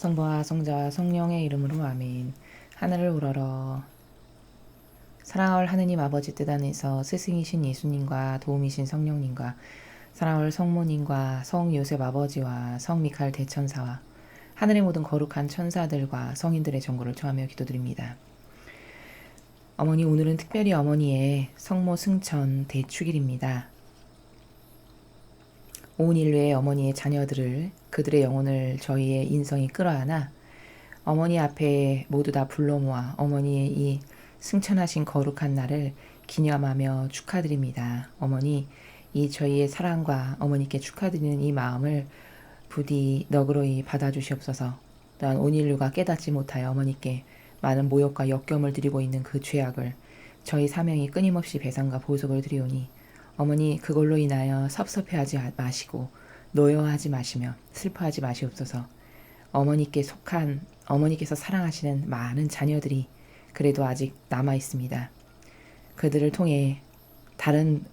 성부와 성자와 성령의 이름으로 아멘. 하늘을 우러러. 사랑할 하느님 아버지 뜻 안에서 스승이신 예수님과 도움이신 성령님과 사랑할 성모님과 성 요셉 아버지와 성 미카엘 대천사와 하늘의 모든 거룩한 천사들과 성인들의 전거를 청하며 기도드립니다. 어머니, 오늘은 특별히 어머니의 성모 승천 대축일입니다. 온 인류의 어머니의 자녀들을, 그들의 영혼을 저희의 인성이 끌어안아 어머니 앞에 모두 다 불러 모아 어머니의 이 승천하신 거룩한 날을 기념하며 축하드립니다. 어머니, 이 저희의 사랑과 어머니께 축하드리는 이 마음을 부디 너그러이 받아주시옵소서. 또한 온 인류가 깨닫지 못하여 어머니께 많은 모욕과 역경을 드리고 있는 그 죄악을 저희 사명이 끊임없이 배상과 보속을 드리오니 어머니, 그걸로 인하여 섭섭해하지 마시고 노여워하지 마시며 슬퍼하지 마시옵소서. 어머니께 속한, 어머니께서 사랑하시는 많은 자녀들이 그래도 아직 남아 있습니다. 그들을 통해 다른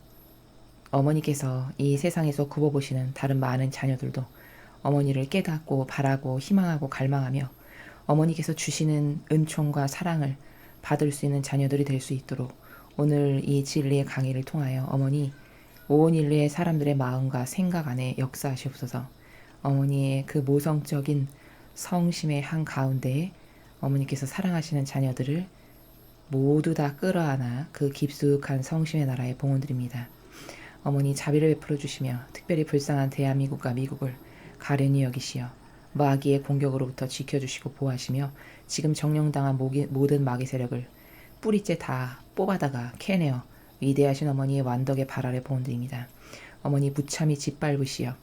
어머니께서 이 세상에서 굽어보시는 다른 많은 자녀들도 어머니를 깨닫고 바라고 희망하고 갈망하며 어머니께서 주시는 은총과 사랑을 받을 수 있는 자녀들이 될 수 있도록 오늘 이 진리의 강의를 통하여 어머니, 온 인류의 사람들의 마음과 생각 안에 역사하시옵소서. 어머니의 그 모성적인 성심의 한가운데에 어머니께서 사랑하시는 자녀들을 모두 다 끌어안아 그 깊숙한 성심의 나라에 봉헌드립니다. 어머니, 자비를 베풀어 주시며 특별히 불쌍한 대한민국과 미국을 가련히 여기시어 마귀의 공격으로부터 지켜주시고 보호하시며 지금 정령당한 모든 마귀 세력을 뿌리째 다 뽑아다가 캐내어 위대하신 어머니의 완덕의 발 아래 봉헌드립니다. 어머니, 무참히 짓밟으시어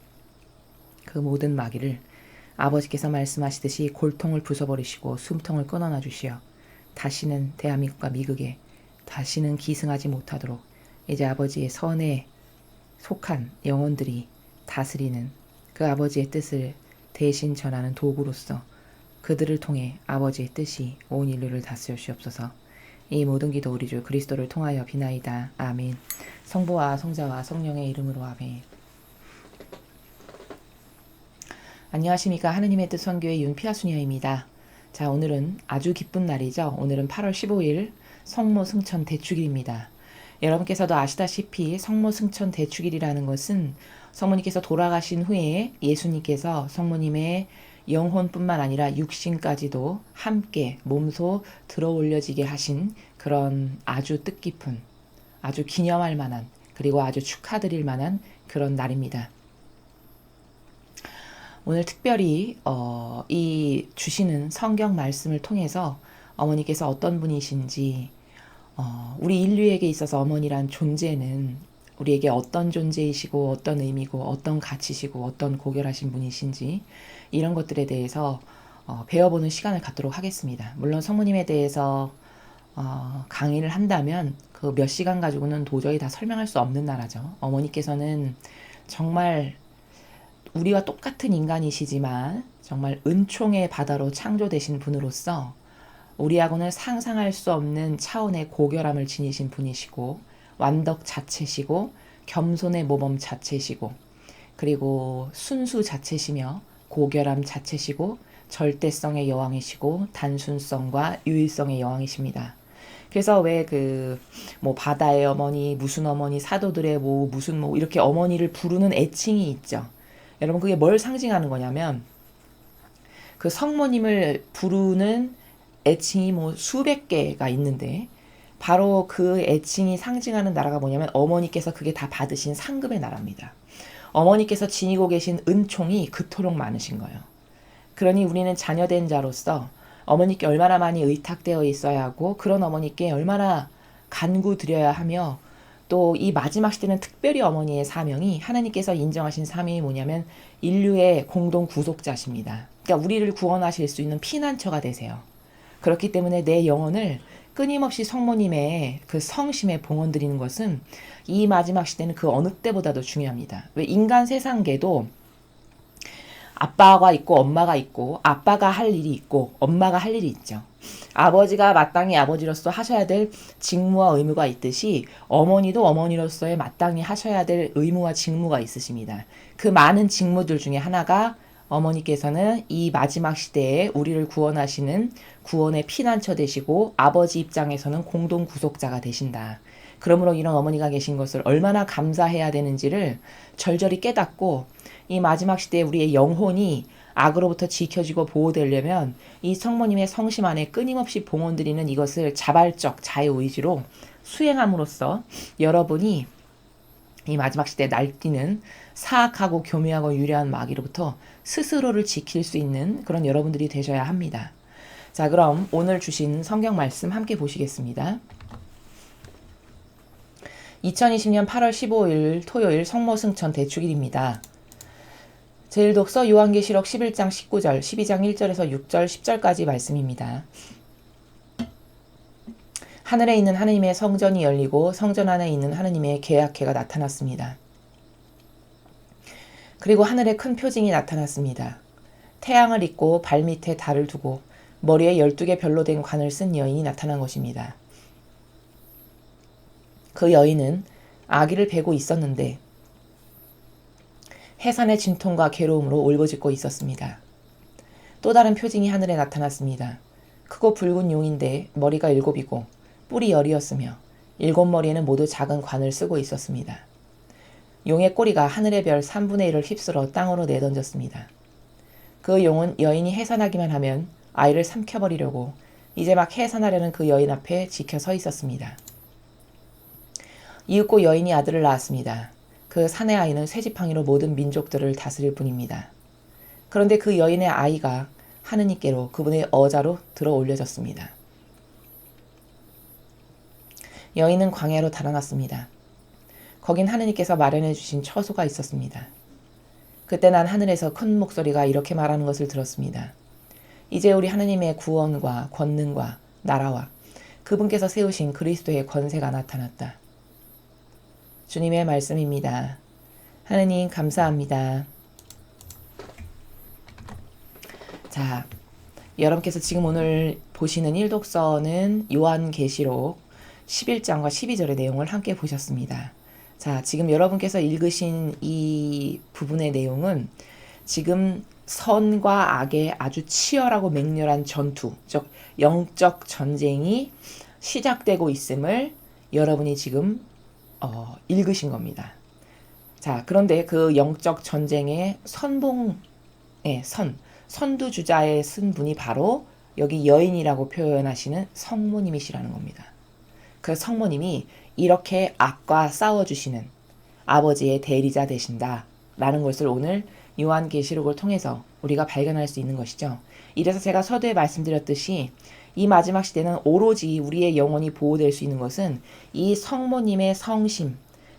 그 모든 마귀를 아버지께서 말씀하시듯이 골통을 부숴버리시고 숨통을 끊어놔 주시어 다시는 대한민국과 미국에 다시는 기승하지 못하도록 이제 아버지의 선에 속한 영혼들이 다스리는 그 아버지의 뜻을 대신 전하는 도구로서 그들을 통해 아버지의 뜻이 온 인류를 다스려 주시옵소서. 이 모든 기도 우리 주 그리스도를 통하여 비나이다. 아멘. 성부와 성자와 성령의 이름으로 아멘. 안녕하십니까. 하느님의 뜻 선교의 윤피아수녀입니다. 자, 오늘은 아주 기쁜 날이죠. 오늘은 8월 15일 성모 승천 대축일입니다. 여러분께서도 아시다시피 성모 승천 대축일이라는 것은 성모님께서 돌아가신 후에 예수님께서 성모님의 영혼뿐만 아니라 육신까지도 함께 몸소 들어 올려지게 하신 그런 아주 뜻깊은, 아주 기념할 만한, 그리고 아주 축하드릴 만한 그런 날입니다. 오늘 특별히 이 주시는 성경 말씀을 통해서 어머니께서 어떤 분이신지, 우리 인류에게 있어서 어머니란 존재는 우리에게 어떤 존재이시고 어떤 의미고 어떤 가치시고 어떤 고결하신 분이신지 이런 것들에 대해서 배워보는 시간을 갖도록 하겠습니다. 물론 성모님에 대해서 강의를 한다면 그 몇 시간 가지고는 도저히 다 설명할 수 없는 나라죠. 어머니께서는 정말 우리와 똑같은 인간이시지만 정말 은총의 바다로 창조되신 분으로서 우리하고는 상상할 수 없는 차원의 고결함을 지니신 분이시고 완덕 자체시고 겸손의 모범 자체시고 그리고 순수 자체시며 고결함 자체시고 절대성의 여왕이시고 단순성과 유일성의 여왕이십니다. 그래서 왜 뭐 바다의 어머니, 무슨 어머니, 사도들의 무슨 이렇게 어머니를 부르는 애칭이 있죠. 여러분, 그게 뭘 상징하는 거냐면 그 성모님을 부르는 애칭이 수백 개가 있는데 바로 그 애칭이 상징하는 나라가 뭐냐면 어머니께서 그게 다 받으신 상급의 나라입니다. 어머니께서 지니고 계신 은총이 그토록 많으신 거예요. 그러니 우리는 자녀된 자로서 어머니께 얼마나 많이 의탁되어 있어야 하고 그런 어머니께 얼마나 간구드려야 하며 또 이 마지막 시대는 특별히 어머니의 사명이 하나님께서 인정하신 사명이 뭐냐면 인류의 공동 구속자십니다. 그러니까 우리를 구원하실 수 있는 피난처가 되세요. 그렇기 때문에 내 영혼을 끊임없이 성모님의 그 성심에 봉헌드리는 것은 이 마지막 시대는 그 어느 때보다도 중요합니다. 왜 인간 세상계도 아빠가 있고 엄마가 있고 아빠가 할 일이 있고 엄마가 할 일이 있죠. 아버지가 마땅히 아버지로서 하셔야 될 직무와 의무가 있듯이 어머니도 어머니로서의 마땅히 하셔야 될 의무와 직무가 있으십니다. 그 많은 직무들 중에 하나가 어머니께서는 이 마지막 시대에 우리를 구원하시는 구원의 피난처 되시고 아버지 입장에서는 공동 구속자가 되신다. 그러므로 이런 어머니가 계신 것을 얼마나 감사해야 되는지를 절절히 깨닫고 이 마지막 시대에 우리의 영혼이 악으로부터 지켜지고 보호되려면 이 성모님의 성심 안에 끊임없이 봉헌드리는 이것을 자발적 자유의지로 수행함으로써 여러분이 이 마지막 시대에 날뛰는 사악하고 교묘하고 유려한 마귀로부터 스스로를 지킬 수 있는 그런 여러분들이 되셔야 합니다. 자, 그럼 오늘 주신 성경 말씀 함께 보시겠습니다. 2020년 8월 15일 토요일 성모승천 대축일입니다. 제1독서 요한계시록 11장 19절, 12장 1절에서 6절, 10절까지 말씀입니다. 하늘에 있는 하느님의 성전이 열리고 성전 안에 있는 하느님의 계약궤가 나타났습니다. 그리고 하늘에 큰 표징이 나타났습니다. 태양을 잇고 발밑에 달을 두고 머리에 12개 별로 된 관을 쓴 여인이 나타난 것입니다. 그 여인은 아기를 베고 있었는데 해산의 진통과 괴로움으로 울부짖고 있었습니다. 또 다른 표징이 하늘에 나타났습니다. 크고 붉은 용인데 머리가 7이고 뿔이 10이었으며 7머리에는 모두 작은 관을 쓰고 있었습니다. 용의 꼬리가 하늘의 별 3분의 1을 휩쓸어 땅으로 내던졌습니다. 그 용은 여인이 해산하기만 하면 아이를 삼켜버리려고 이제 막 해산하려는 그 여인 앞에 지켜 서 있었습니다. 이윽고 여인이 아들을 낳았습니다. 그 사내 아이는 쇠지팡이로 모든 민족들을 다스릴 뿐입니다. 그런데 그 여인의 아이가 하느님께로 그분의 어자로 들어 올려졌습니다. 여인은 광야로 달아났습니다. 거긴 하느님께서 마련해 주신 처소가 있었습니다. 그때 난 하늘에서 큰 목소리가 이렇게 말하는 것을 들었습니다. 이제 우리 하느님의 구원과 권능과 나라와 그분께서 세우신 그리스도의 권세가 나타났다. 주님의 말씀입니다. 하느님 감사합니다. 자, 여러분께서 지금 오늘 보시는 일독서는 요한계시록 11장과 12절의 내용을 함께 보셨습니다. 자, 지금 여러분께서 읽으신 이 부분의 내용은 지금 선과 악의 아주 치열하고 맹렬한 전투, 즉 영적 전쟁이 시작되고 있음을 여러분이 지금 읽으신 겁니다. 자, 그런데 그 영적 전쟁의 선두주자에 쓴 분이 바로 여기 여인이라고 표현하시는 성모님이시라는 겁니다. 그 성모님이 이렇게 악과 싸워주시는 아버지의 대리자 되신다라는 것을 오늘 요한계시록을 통해서 우리가 발견할 수 있는 것이죠. 이래서 제가 서두에 말씀드렸듯이 이 마지막 시대는 오로지 우리의 영혼이 보호될 수 있는 것은 이 성모님의 성심,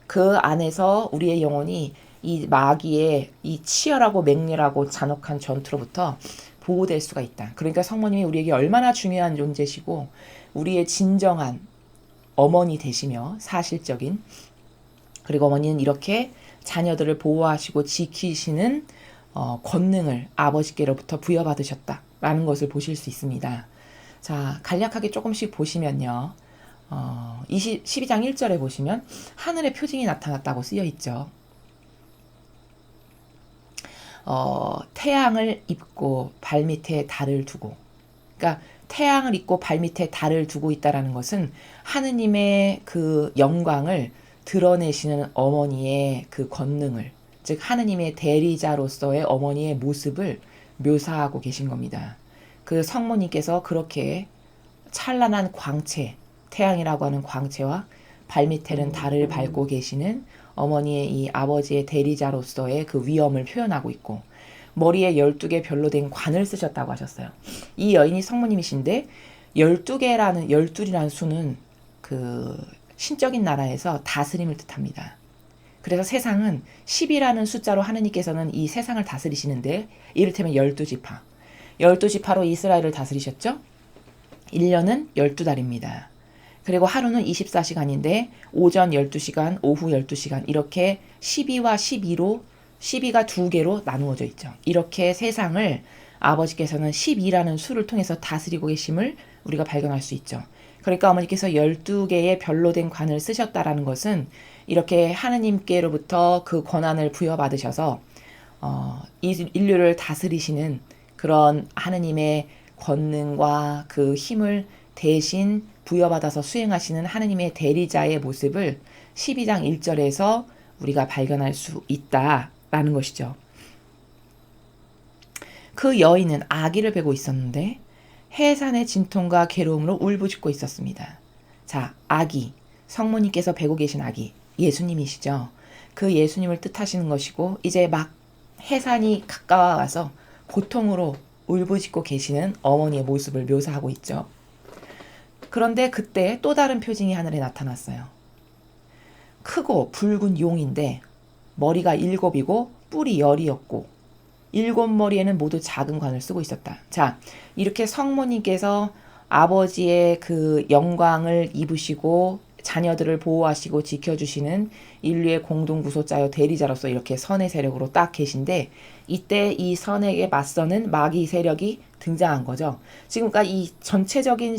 그 안에서 우리의 영혼이 이 마귀의 이 치열하고 맹렬하고 잔혹한 전투로부터 보호될 수가 있다. 그러니까 성모님이 우리에게 얼마나 중요한 존재시고 우리의 진정한 어머니 되시며 사실적인, 그리고 어머니는 이렇게 자녀들을 보호하시고 지키시는 권능을 아버지께로부터 부여받으셨다라는 것을 보실 수 있습니다. 자, 간략하게 조금씩 보시면요. 12장 1절에 보시면 하늘의 표징이 나타났다고 쓰여 있죠. 태양을 입고 발밑에 달을 두고, 그러니까 태양을 입고 발밑에 달을 두고 있다라는 것은 하느님의 그 영광을 드러내시는 어머니의 그 권능을, 즉 하느님의 대리자로서의 어머니의 모습을 묘사하고 계신 겁니다. 그 성모님께서 그렇게 찬란한 광채, 태양이라고 하는 광채와 발밑에는 달을 밟고 계시는 어머니의 이 아버지의 대리자로서의 그 위엄을 표현하고 있고, 머리에 12개 별로 된 관을 쓰셨다고 하셨어요. 이 여인이 성모님이신데 12이라는 수는 그 신적인 나라에서 다스림을 뜻합니다. 그래서 세상은 10이라는 숫자로 하느님께서는 이 세상을 다스리시는데, 이를테면 12지파. 12지파로 이스라엘을 다스리셨죠? 1년은 12달입니다. 그리고 하루는 24시간인데 오전 12시간, 오후 12시간 이렇게 12와 12로 12가 2개로 나누어져 있죠. 이렇게 세상을 아버지께서는 12라는 수를 통해서 다스리고 계심을 우리가 발견할 수 있죠. 그러니까 어머니께서 12개의 별로 된 관을 쓰셨다라는 것은 이렇게 하느님께로부터 그 권한을 부여받으셔서 이 인류를 다스리시는 그런 하느님의 권능과 그 힘을 대신 부여받아서 수행하시는 하느님의 대리자의 모습을 12장 1절에서 우리가 발견할 수 있다라는 것이죠. 그 여인은 아기를 베고 있었는데 해산의 진통과 괴로움으로 울부짖고 있었습니다. 자, 아기, 성모님께서 베고 계신 아기, 예수님이시죠. 그 예수님을 뜻하시는 것이고 이제 막 해산이 가까워와서 고통으로 울부짖고 계시는 어머니의 모습을 묘사하고 있죠. 그런데 그때 또 다른 표징이 하늘에 나타났어요. 크고 붉은 용인데 머리가 7이고 뿔이 10이었고 7머리에는 모두 작은 관을 쓰고 있었다. 자, 이렇게 성모님께서 아버지의 그 영광을 입으시고 자녀들을 보호하시고 지켜주시는 인류의 공동구속자여 대리자로서 이렇게 선의 세력으로 딱 계신데 이때 이 선에게 맞서는 마귀 세력이 등장한 거죠. 지금까지 이 전체적인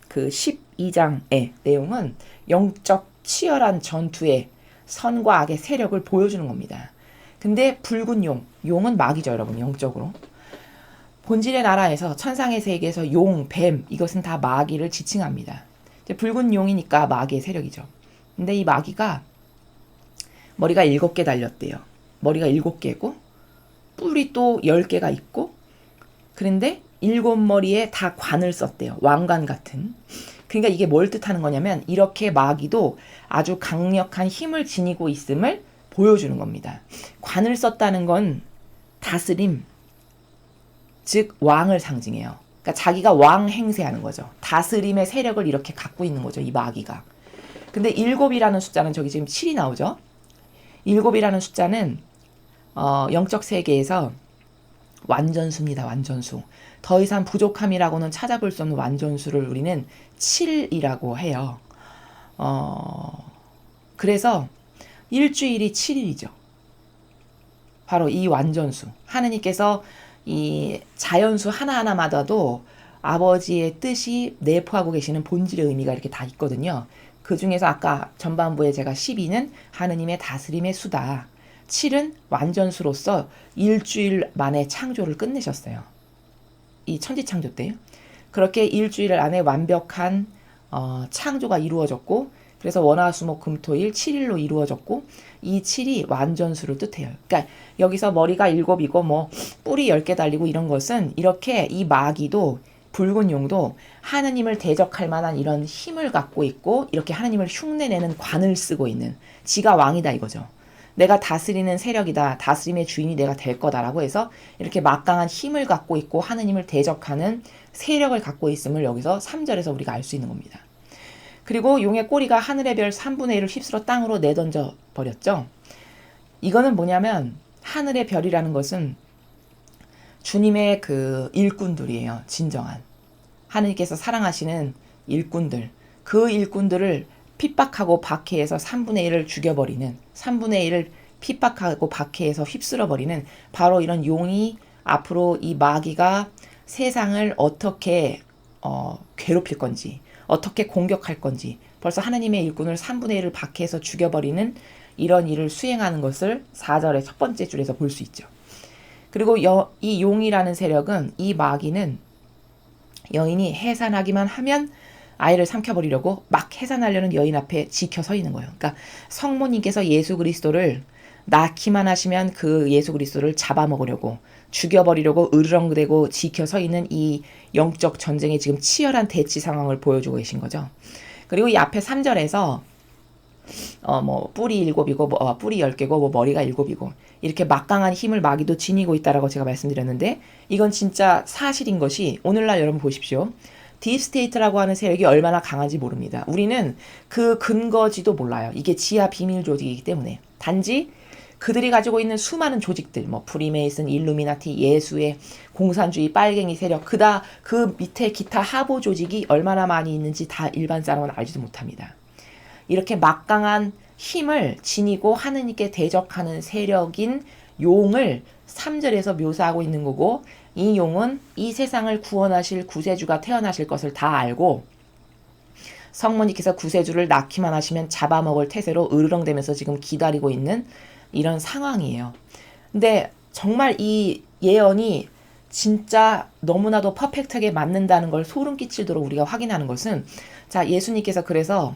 그 12장의 내용은 영적 치열한 전투의 선과 악의 세력을 보여주는 겁니다. 근데 붉은 용은 마귀죠, 여러분. 영적으로. 본질의 나라에서 천상의 세계에서 용, 뱀 이것은 다 마귀를 지칭합니다. 이제 붉은 용이니까 마귀의 세력이죠. 근데 이 마귀가 머리가 7개 달렸대요. 머리가 7개고 뿔이 또 10개가 있고 그런데 7머리에 다 관을 썼대요. 왕관 같은. 그러니까 이게 뭘 뜻하는 거냐면 이렇게 마귀도 아주 강력한 힘을 지니고 있음을 보여주는 겁니다. 관을 썼다는 건 다스림, 즉 왕을 상징해요. 그러니까 자기가 왕 행세하는 거죠. 다스림의 세력을 이렇게 갖고 있는 거죠. 이 마귀가. 근데 7이라는 숫자는 저기 지금 7이 나오죠. 7이라는 숫자는 영적 세계에서 완전수입니다. 완전수. 더 이상 부족함이라고는 찾아볼 수 없는 완전수를 우리는 7이라고 해요. 그래서 일주일이 7일이죠. 바로 이 완전수. 하느님께서 이 자연수 하나하나마다도 아버지의 뜻이 내포하고 계시는 본질의 의미가 이렇게 다 있거든요. 그 중에서 아까 전반부에 제가 12는 하느님의 다스림의 수다. 7은 완전수로서 일주일 만에 창조를 끝내셨어요. 이 천지창조 때요. 그렇게 일주일 안에 완벽한 창조가 이루어졌고 그래서 월화수목금토일 7일로 이루어졌고 이 7이 완전수를 뜻해요. 그러니까 여기서 머리가 7이고 뭐 뿔이 10개 달리고 이런 것은 이렇게 이 마귀도 붉은 용도 하느님을 대적할 만한 이런 힘을 갖고 있고 이렇게 하느님을 흉내내는 관을 쓰고 있는 지가 왕이다 이거죠. 내가 다스리는 세력이다. 다스림의 주인이 내가 될 거다라고 해서 이렇게 막강한 힘을 갖고 있고 하느님을 대적하는 세력을 갖고 있음을 여기서 3절에서 우리가 알 수 있는 겁니다. 그리고 용의 꼬리가 하늘의 별 3분의 1을 휩쓸어 땅으로 내던져 버렸죠. 이거는 뭐냐면 하늘의 별이라는 것은 주님의 그 일꾼들이에요. 진정한. 하느님께서 사랑하시는 일꾼들. 그 일꾼들을 핍박하고 박해해서 3분의 1을 죽여버리는 3분의 1을 핍박하고 박해해서 휩쓸어버리는 바로 이런 용이 앞으로 이 마귀가 세상을 어떻게 괴롭힐 건지 어떻게 공격할 건지 벌써 하나님의 일꾼을 3분의 1을 박해해서 죽여버리는 이런 일을 수행하는 것을 4절의 첫 번째 줄에서 볼 수 있죠. 그리고 이 용이라는 세력은 이 마귀는 여인이 해산하기만 하면 아이를 삼켜버리려고 막 해산하려는 여인 앞에 지켜 서 있는 거예요. 그러니까 성모님께서 예수 그리스도를 낳기만 하시면 그 예수 그리스도를 잡아먹으려고 죽여버리려고 으르렁대고 지켜 서 있는 이 영적 전쟁의 지금 치열한 대치 상황을 보여주고 계신 거죠. 그리고 이 앞에 3절에서 뭐 뿔이 7이고 뿔이 10개고 뭐 머리가 7이고 이렇게 막강한 힘을 마귀도 지니고 있다라고 제가 말씀드렸는데 이건 진짜 사실인 것이 오늘날 여러분 보십시오. 딥스테이트라고 하는 세력이 얼마나 강한지 모릅니다. 우리는 그 근거지도 몰라요. 이게 지하 비밀 조직이기 때문에. 단지 그들이 가지고 있는 수많은 조직들, 뭐 프리메이슨, 일루미나티, 예수의 공산주의, 빨갱이 세력, 그 밑에 기타 하보 조직이 얼마나 많이 있는지 다 일반 사람은 알지도 못합니다. 이렇게 막강한 힘을 지니고 하느님께 대적하는 세력인 용을 3절에서 묘사하고 있는 거고 이 용은 이 세상을 구원하실 구세주가 태어나실 것을 다 알고 성모님께서 구세주를 낳기만 하시면 잡아먹을 태세로 으르렁대면서 지금 기다리고 있는 이런 상황이에요. 근데 정말 이 예언이 진짜 너무나도 퍼펙트하게 맞는다는 걸 소름 끼치도록 우리가 확인하는 것은, 자, 예수님께서 그래서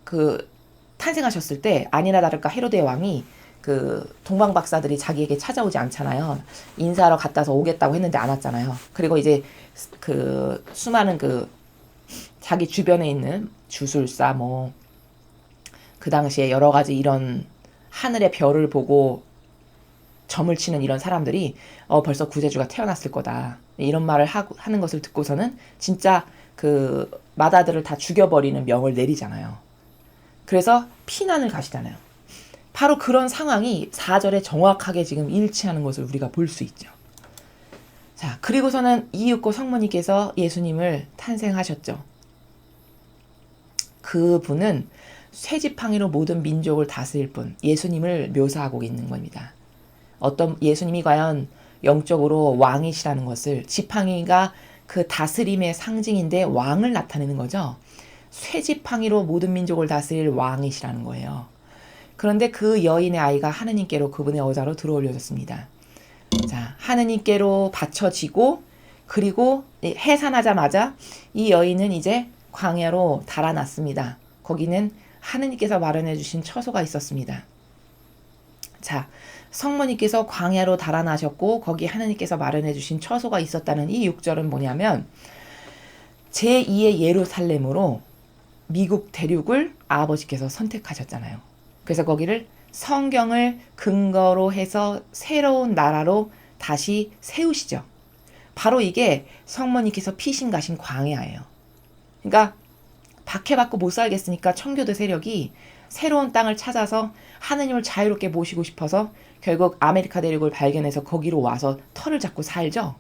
그 탄생하셨을 때 아니나 다를까 헤로데 왕이 그 동방 박사들이 자기에게 찾아오지 않잖아요. 인사하러 갔다서 오겠다고 했는데 안 왔잖아요. 그리고 이제 그 수많은 그 자기 주변에 있는 주술사 뭐 그 당시에 여러 가지 이런 하늘의 별을 보고 점을 치는 이런 사람들이 벌써 구세주가 태어났을 거다 이런 말을 하는 것을 듣고서는 진짜 그 마다들을 다 죽여버리는 명을 내리잖아요. 그래서 피난을 가시잖아요. 바로 그런 상황이 4절에 정확하게 지금 일치하는 것을 우리가 볼 수 있죠. 자, 그리고서는 이윽고 성모님께서 예수님을 탄생하셨죠. 그분은 쇠지팡이로 모든 민족을 다스릴 분, 예수님을 묘사하고 있는 겁니다. 어떤 예수님이 과연 영적으로 왕이시라는 것을, 지팡이가 그 다스림의 상징인데 왕을 나타내는 거죠. 쇠지팡이로 모든 민족을 다스릴 왕이시라는 거예요. 그런데 그 여인의 아이가 하느님께로 그분의 어자로 들어올려졌습니다. 자, 하느님께로 바쳐지고, 그리고 해산하자마자 이 여인은 이제 광야로 달아났습니다. 거기는 하느님께서 마련해 주신 처소가 있었습니다. 자, 성모님께서 광야로 달아나셨고 거기 하느님께서 마련해 주신 처소가 있었다는 이 6절은 뭐냐면, 제2의 예루살렘으로 미국 대륙을 아버지께서 선택하셨잖아요. 그래서 거기를 성경을 근거로 해서 새로운 나라로 다시 세우시죠. 바로 이게 성모님께서 피신 가신 광야예요. 그러니까 박해받고 못 살겠으니까 청교도 세력이 새로운 땅을 찾아서 하느님을 자유롭게 모시고 싶어서 결국 아메리카 대륙을 발견해서 거기로 와서 터를 잡고 살죠.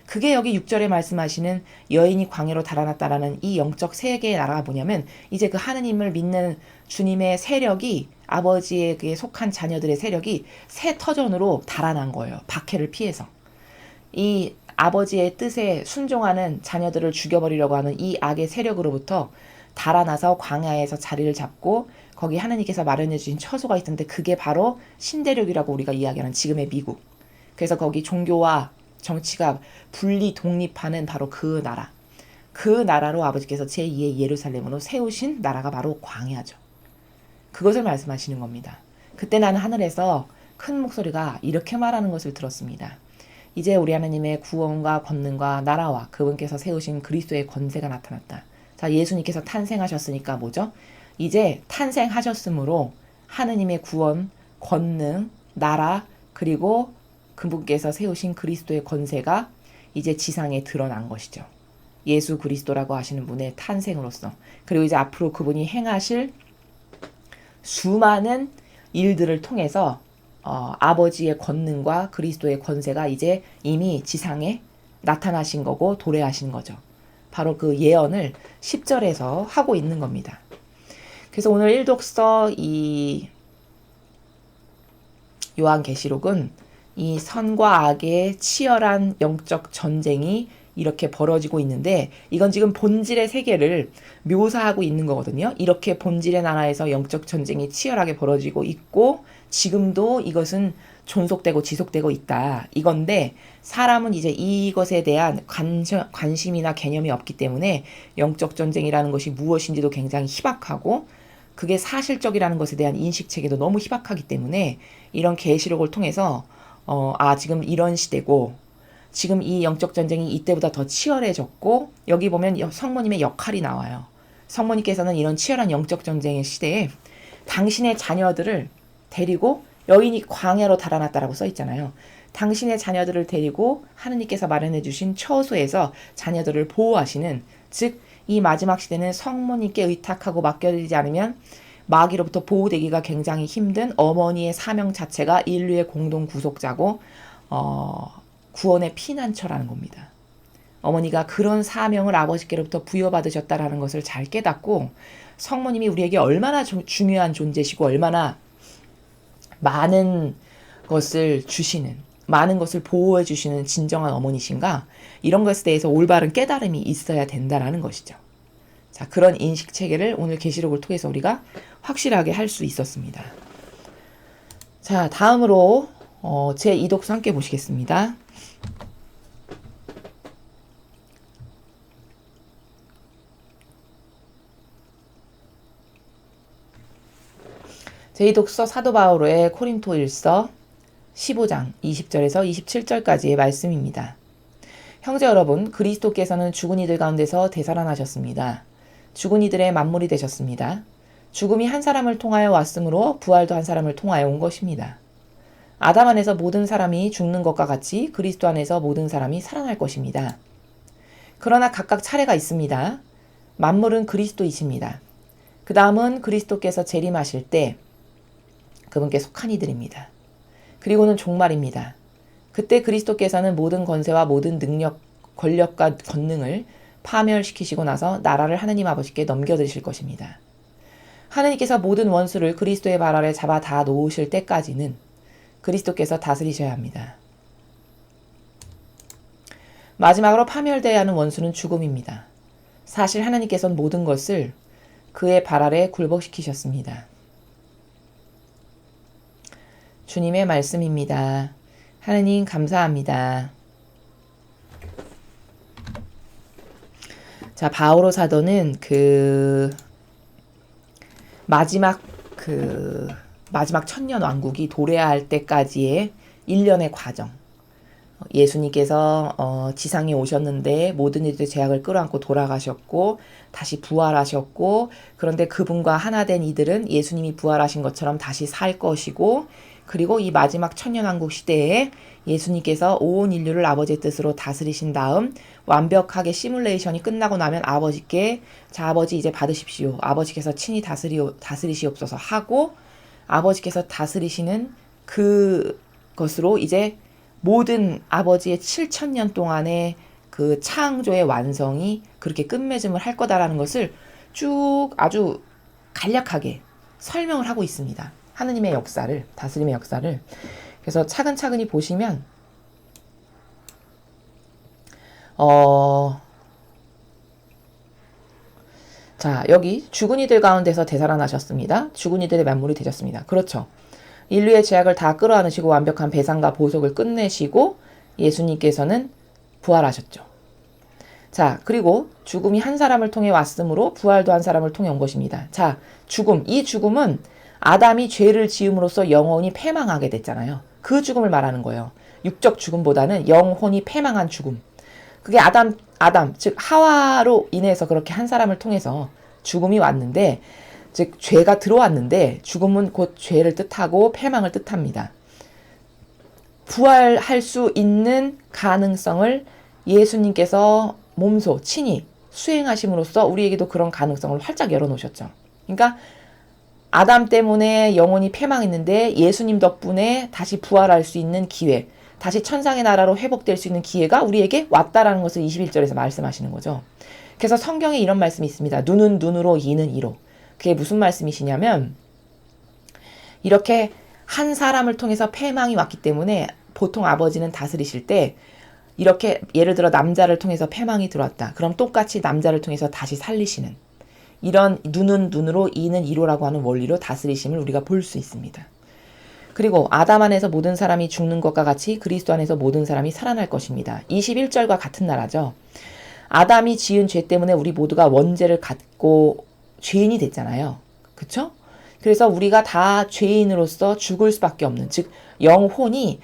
그게 여기 6절에 말씀하시는 여인이 광야로 달아났다라는 이 영적 세계의 나라가 뭐냐면, 이제 그 하느님을 믿는 주님의 세력이, 아버지에게 속한 자녀들의 세력이 새 터전으로 달아난 거예요. 박해를 피해서. 이 아버지의 뜻에 순종하는 자녀들을 죽여버리려고 하는 이 악의 세력으로부터 달아나서 광야에서 자리를 잡고 거기 하느님께서 마련해 주신 처소가 있던데, 그게 바로 신대륙이라고 우리가 이야기하는 지금의 미국. 그래서 거기 종교와 정치가 분리 독립하는 바로 그 나라. 그 나라로 아버지께서 제2의 예루살렘으로 세우신 나라가 바로 광야죠. 그것을 말씀하시는 겁니다. 그때 나는 하늘에서 큰 목소리가 이렇게 말하는 것을 들었습니다. 이제 우리 하나님의 구원과 권능과 나라와 그분께서 세우신 그리스도의 권세가 나타났다. 자, 예수님께서 탄생하셨으니까 뭐죠? 이제 탄생하셨으므로 하느님의 구원, 권능, 나라, 그리고 그분께서 세우신 그리스도의 권세가 이제 지상에 드러난 것이죠. 예수 그리스도라고 하시는 분의 탄생으로서. 그리고 이제 앞으로 그분이 행하실 수많은 일들을 통해서 아버지의 권능과 그리스도의 권세가 이제 이미 지상에 나타나신 거고 도래하신 거죠. 바로 그 예언을 10절에서 하고 있는 겁니다. 그래서 오늘 일독서 이 요한계시록은 이 선과 악의 치열한 영적 전쟁이 이렇게 벌어지고 있는데, 이건 지금 본질의 세계를 묘사하고 있는 거거든요. 이렇게 본질의 나라에서 영적 전쟁이 치열하게 벌어지고 있고 지금도 이것은 존속되고 지속되고 있다. 이건데 사람은 이제 이것에 대한 관심이나 개념이 없기 때문에 영적 전쟁이라는 것이 무엇인지도 굉장히 희박하고, 그게 사실적이라는 것에 대한 인식체계도 너무 희박하기 때문에 이런 계시록을 통해서 지금 이런 시대고 지금 이 영적 전쟁이 이때보다 더 치열해졌고, 여기 보면 성모님의 역할이 나와요. 성모님께서는 이런 치열한 영적 전쟁의 시대에 당신의 자녀들을 데리고, 여인이 광야로 달아났다라고 써 있잖아요. 당신의 자녀들을 데리고 하느님께서 마련해 주신 처소에서 자녀들을 보호하시는, 즉 이 마지막 시대는 성모님께 의탁하고 맡겨드리지 않으면 마귀로부터 보호되기가 굉장히 힘든 어머니의 사명 자체가 인류의 공동 구속자고 구원의 피난처라는 겁니다. 어머니가 그런 사명을 아버지께로부터 부여받으셨다라는 것을 잘 깨닫고, 성모님이 우리에게 얼마나 중요한 존재시고 얼마나 많은 것을 주시는, 많은 것을 보호해 주시는 진정한 어머니신가, 이런 것에 대해서 올바른 깨달음이 있어야 된다라는 것이죠. 자, 그런 인식 체계를 오늘 계시록을 통해서 우리가 확실하게 할 수 있었습니다. 자, 다음으로 제 이독서 함께 보시겠습니다. 제2독서 사도 바오로의 코린토일서 15장 20절에서 27절까지의 말씀입니다. 형제 여러분, 그리스도께서는 죽은 이들 가운데서 되살아나셨습니다. 죽은 이들의 만물이 되셨습니다. 죽음이 한 사람을 통하여 왔으므로 부활도 한 사람을 통하여 온 것입니다. 아담 안에서 모든 사람이 죽는 것과 같이 그리스도 안에서 모든 사람이 살아날 것입니다. 그러나 각각 차례가 있습니다. 만물은 그리스도이십니다. 그 다음은 그리스도께서 재림하실 때 그분께 속한 이들입니다. 그리고는 종말입니다. 그때 그리스도께서는 모든 권세와 모든 능력, 권력과 권능을 파멸시키시고 나서 나라를 하느님 아버지께 넘겨드리실 것입니다. 하느님께서 모든 원수를 그리스도의 발 아래 잡아 다 놓으실 때까지는 그리스도께서 다스리셔야 합니다. 마지막으로 파멸되어야 하는 원수는 죽음입니다. 사실 하나님께서는 모든 것을 그의 발 아래 굴복시키셨습니다. 주님의 말씀입니다. 하느님 감사합니다. 자, 바오로 사도는 마지막 천년 왕국이 도래할 때까지의 1년의 과정. 예수님께서 지상에 오셨는데 모든 이들의 죄악을 끌어안고 돌아가셨고 다시 부활하셨고, 그런데 그분과 하나 된 이들은 예수님이 부활하신 것처럼 다시 살 것이고, 그리고 이 마지막 천년왕국 시대에 예수님께서 온 인류를 아버지의 뜻으로 다스리신 다음 완벽하게 시뮬레이션이 끝나고 나면 아버지께 자 아버지 이제 받으십시오. 아버지께서 친히 다스리시옵소서 하고 아버지께서 다스리시는 그것으로 이제 모든 아버지의 7,000년 동안의 그 창조의 완성이 그렇게 끝맺음을 할 거다라는 것을 쭉 아주 간략하게 설명을 하고 있습니다. 하느님의 역사를, 다스림의 역사를. 그래서 차근차근히 보시면 자, 여기 죽은 이들 가운데서 되살아나셨습니다. 죽은 이들의 만물이 되셨습니다. 그렇죠. 인류의 죄악을 다 끌어안으시고 완벽한 배상과 보속을 끝내시고 예수님께서는 부활하셨죠. 자, 그리고 죽음이 한 사람을 통해 왔으므로 부활도 한 사람을 통해 온 것입니다. 자, 이 죽음은 아담이 죄를 지음으로써 영혼이 패망하게 됐잖아요. 그 죽음을 말하는 거예요. 육적 죽음보다는 영혼이 패망한 죽음. 그게 아담, 즉 하와로 인해서 그렇게 한 사람을 통해서 죽음이 왔는데, 즉 죄가 들어왔는데 죽음은 곧 죄를 뜻하고 패망을 뜻합니다. 부활할 수 있는 가능성을 예수님께서 몸소 친히 수행하심으로써 우리에게도 그런 가능성을 활짝 열어놓으셨죠. 그러니까 아담 때문에 영혼이 패망했는데 예수님 덕분에 다시 부활할 수 있는 기회, 다시 천상의 나라로 회복될 수 있는 기회가 우리에게 왔다라는 것을 21절에서 말씀하시는 거죠. 그래서 성경에 이런 말씀이 있습니다. 눈은 눈으로, 이는 이로. 그게 무슨 말씀이시냐면, 이렇게 한 사람을 통해서 패망이 왔기 때문에 보통 아버지는 다스리실 때 이렇게 예를 들어 남자를 통해서 패망이 들어왔다. 그럼 똑같이 남자를 통해서 다시 살리시는, 이런 눈은 눈으로, 이는 이로라고 하는 원리로 다스리심을 우리가 볼 수 있습니다. 그리고 아담 안에서 모든 사람이 죽는 것과 같이 그리스도 안에서 모든 사람이 살아날 것입니다. 21절과 같은 나라죠. 아담이 지은 죄 때문에 우리 모두가 원죄를 갖고 죄인이 됐잖아요. 그쵸? 그래서 우리가 다 죄인으로서 죽을 수밖에 없는, 즉 영혼이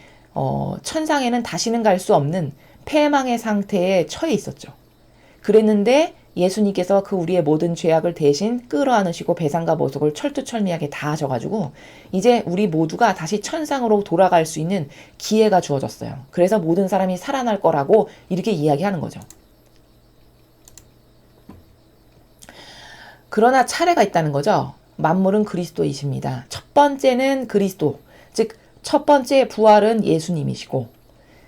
천상에는 다시는 갈 수 없는 패망의 상태에 처해 있었죠. 그랬는데 예수님께서 그 우리의 모든 죄악을 대신 끌어안으시고 배상과 보속을 철두철미하게 다 하셔가지고 이제 우리 모두가 다시 천상으로 돌아갈 수 있는 기회가 주어졌어요. 그래서 모든 사람이 살아날 거라고 이렇게 이야기하는 거죠. 그러나 차례가 있다는 거죠. 만물은 그리스도이십니다. 첫 번째는 그리스도, 즉 첫 번째 부활은 예수님이시고,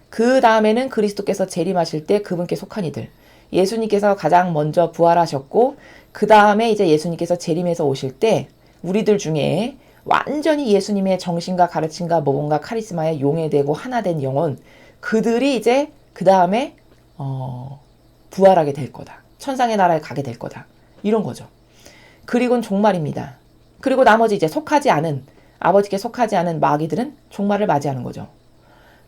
그 다음에는 그리스도께서 재림하실 때 그분께 속한 이들, 예수님께서 가장 먼저 부활하셨고, 그 다음에 이제 예수님께서 재림해서 오실 때 우리들 중에 완전히 예수님의 정신과 가르침과 모범과 카리스마에 용해되고 하나 된 영혼, 그들이 이제 그 다음에 부활하게 될 거다. 천상의 나라에 가게 될 거다. 이런 거죠. 그리고는 종말입니다. 그리고 나머지 이제 속하지 않은 아버지께 속하지 않은 마귀들은 종말을 맞이하는 거죠.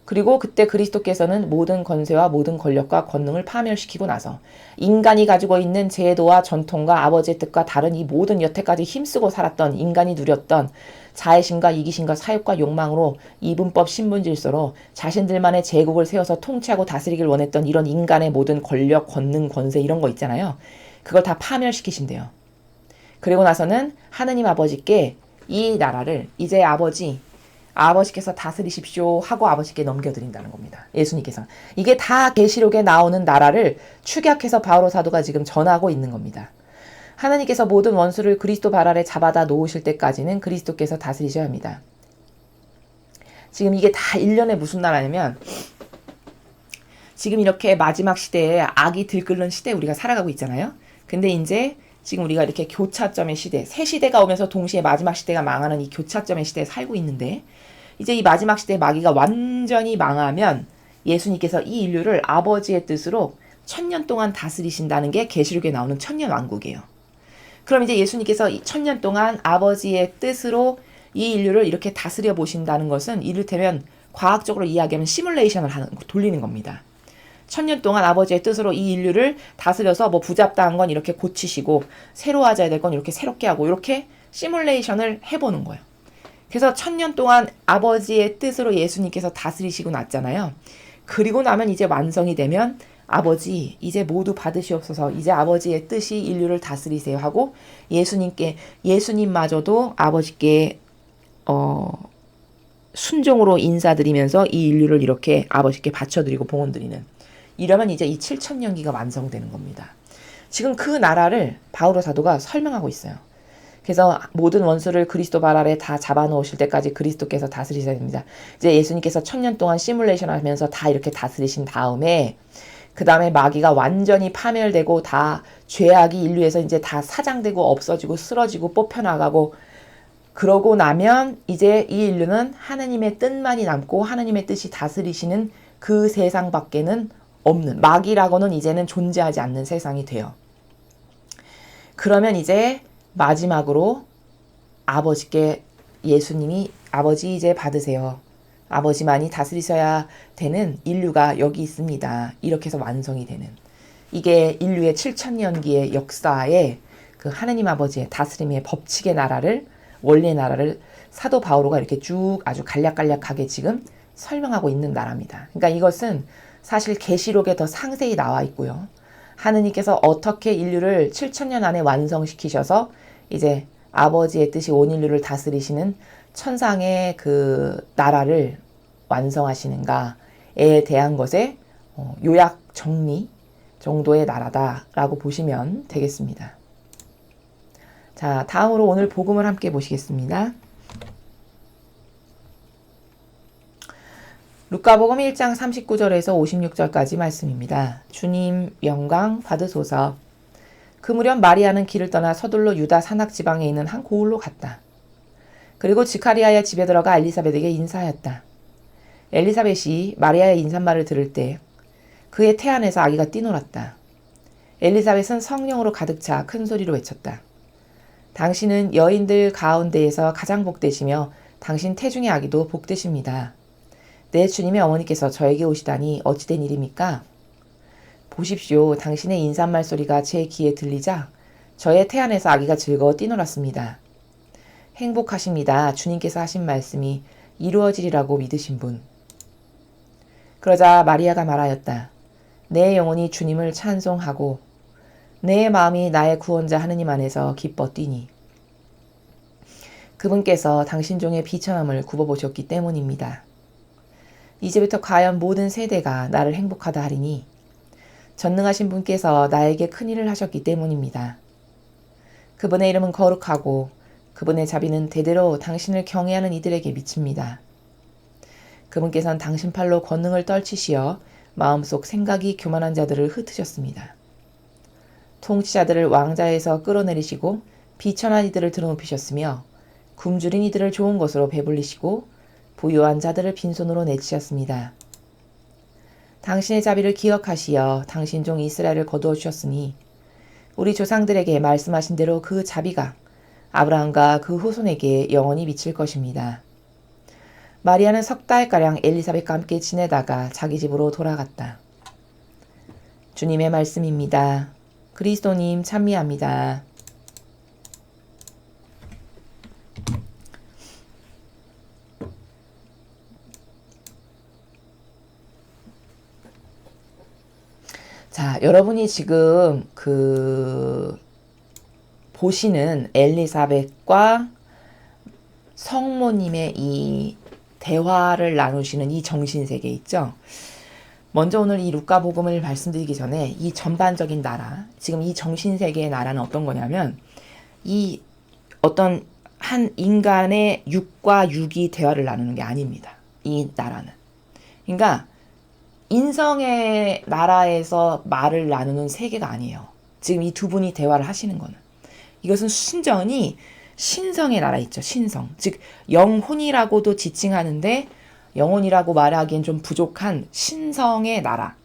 그리고 그때 그리스도께서는 모든 권세와 모든 권력과 권능을 파멸시키고 나서 인간이 가지고 있는 제도와 전통과 아버지의 뜻과 다른 이 모든 여태까지 힘쓰고 살았던 인간이 누렸던 자애심과 이기심과 사욕과 욕망으로 이분법 신분질서로 자신들만의 제국을 세워서 통치하고 다스리길 원했던 이런 인간의 모든 권력, 권능, 권세 이런 거 있잖아요. 그걸 다 파멸시키신대요. 그리고 나서는 하느님 아버지께 이 나라를 이제 아버지께서 다스리십시오 하고 아버지께 넘겨드린다는 겁니다. 예수님께서. 이게 다 계시록에 나오는 나라를 축약해서 바오로 사도가 지금 전하고 있는 겁니다. 하나님께서 모든 원수를 그리스도 발 아래 잡아다 놓으실 때까지는 그리스도께서 다스리셔야 합니다. 지금 이게 다 일련의 무슨 나라냐면 지금 이렇게 마지막 시대에 악이 들끓는 시대에 우리가 살아가고 있잖아요. 근데 이제 지금 우리가 이렇게 교차점의 시대, 새 시대가 오면서 동시에 마지막 시대가 망하는 이 교차점의 시대에 살고 있는데 이제 이 마지막 시대의 마귀가 완전히 망하면 예수님께서 이 인류를 아버지의 뜻으로 1000년 동안 다스리신다는 게 계시록에 나오는 천년왕국이에요. 그럼 이제 예수님께서 1000년 동안 아버지의 뜻으로 이 인류를 이렇게 다스려 보신다는 것은 이를테면 과학적으로 이야기하면 시뮬레이션을 돌리는 겁니다. 1000년 동안 아버지의 뜻으로 이 인류를 다스려서 뭐 부잡다한 건 이렇게 고치시고 새로워져야 될 건 이렇게 새롭게 하고 이렇게 시뮬레이션을 해보는 거예요. 그래서 1000년 동안 아버지의 뜻으로 예수님께서 다스리시고 났잖아요. 그리고 나면 이제 완성이 되면 아버지 이제 모두 받으시옵소서 이제 아버지의 뜻이 인류를 다스리세요 하고 예수님마저도 아버지께 순종으로 인사드리면서 이 인류를 이렇게 아버지께 바쳐드리고 봉헌드리는 이러면 이제 이 7000년기가 완성되는 겁니다. 지금 그 나라를 바오로 사도가 설명하고 있어요. 그래서 모든 원수를 그리스도 발 아래 다 잡아놓으실 때까지 그리스도께서 다스리셔야 됩니다. 이제 예수님께서 1000년 동안 시뮬레이션 하면서 다 이렇게 다스리신 다음에 그 다음에 마귀가 완전히 파멸되고 다 죄악이 인류에서 이제 다 사장되고 없어지고 쓰러지고 뽑혀나가고 그러고 나면 이제 이 인류는 하나님의 뜻만이 남고 하나님의 뜻이 다스리시는 그 세상밖에는 없는 마귀라고는 이제는 존재하지 않는 세상이 돼요. 그러면 이제 마지막으로 아버지께 예수님이 아버지 이제 받으세요. 아버지만이 다스리셔야 되는 인류가 여기 있습니다. 이렇게 해서 완성이 되는 이게 인류의 7000년기의 역사에 그 하느님 아버지의 다스림의 법칙의 나라를 원리의 나라를 사도 바오로가 이렇게 쭉 아주 간략간략하게 지금 설명하고 있는 나라입니다. 그러니까 이것은 사실 계시록에 더 상세히 나와 있고요. 하느님께서 어떻게 인류를 7000년 안에 완성시키셔서 이제 아버지의 뜻이 온 인류를 다스리시는 천상의 그 나라를 완성하시는가에 대한 것의 요약 정리 정도의 나라다라고 보시면 되겠습니다. 자, 다음으로 오늘 복음을 함께 보시겠습니다. 루카복음 1장 39절에서 56절까지 말씀입니다. 주님 영광 받으소서. 그 무렵 마리아는 길을 떠나 서둘러 유다 산악 지방에 있는 한 고을로 갔다. 그리고 지카리아의 집에 들어가 엘리사벳에게 인사하였다. 엘리사벳이 마리아의 인사말을 들을 때 그의 태 안에서 아기가 뛰놀았다. 엘리사벳은 성령으로 가득 차 큰 소리로 외쳤다. 당신은 여인들 가운데에서 가장 복되시며 당신 태중의 아기도 복되십니다. 내 주님의 어머니께서 저에게 오시다니 어찌된 일입니까? 보십시오. 당신의 인사말 소리가 제 귀에 들리자 저의 태 안에서 아기가 즐거워 뛰놀았습니다. 행복하십니다. 주님께서 하신 말씀이 이루어지리라고 믿으신 분. 그러자 마리아가 말하였다. 내 영혼이 주님을 찬송하고 내 마음이 나의 구원자 하느님 안에서 기뻐 뛰니 그분께서 당신 종의 비천함을 굽어보셨기 때문입니다. 이제부터 과연 모든 세대가 나를 행복하다 하리니 전능하신 분께서 나에게 큰일을 하셨기 때문입니다. 그분의 이름은 거룩하고 그분의 자비는 대대로 당신을 경외하는 이들에게 미칩니다. 그분께서는 당신 팔로 권능을 떨치시어 마음속 생각이 교만한 자들을 흩으셨습니다. 통치자들을 왕자에서 끌어내리시고 비천한 이들을 드러눕히셨으며 굶주린 이들을 좋은 것으로 배불리시고 부유한 자들을 빈손으로 내치셨습니다. 당신의 자비를 기억하시어 당신 종 이스라엘을 거두어 주셨으니 우리 조상들에게 말씀하신 대로 그 자비가 아브라함과 그 후손에게 영원히 미칠 것입니다. 마리아는 석 달가량 엘리사벳과 함께 지내다가 자기 집으로 돌아갔다. 주님의 말씀입니다. 그리스도님 찬미합니다. 자, 여러분이 지금 보시는 엘리사벳과 성모님의 이 대화를 나누시는 이 정신세계 있죠? 먼저 오늘 이 루카복음을 말씀드리기 전에 이 전반적인 나라, 지금 이 정신세계의 나라는 어떤 거냐면 이 어떤 한 인간의 육과 육이 대화를 나누는 게 아닙니다. 이 나라는. 그러니까 인성의 나라에서 말을 나누는 세계가 아니에요. 지금 이 두 분이 대화를 하시는 거는. 이것은 순전히 신성의 나라 있죠. 신성. 즉 영혼이라고도 지칭하는데 영혼이라고 말하기엔 좀 부족한 신성의 나라.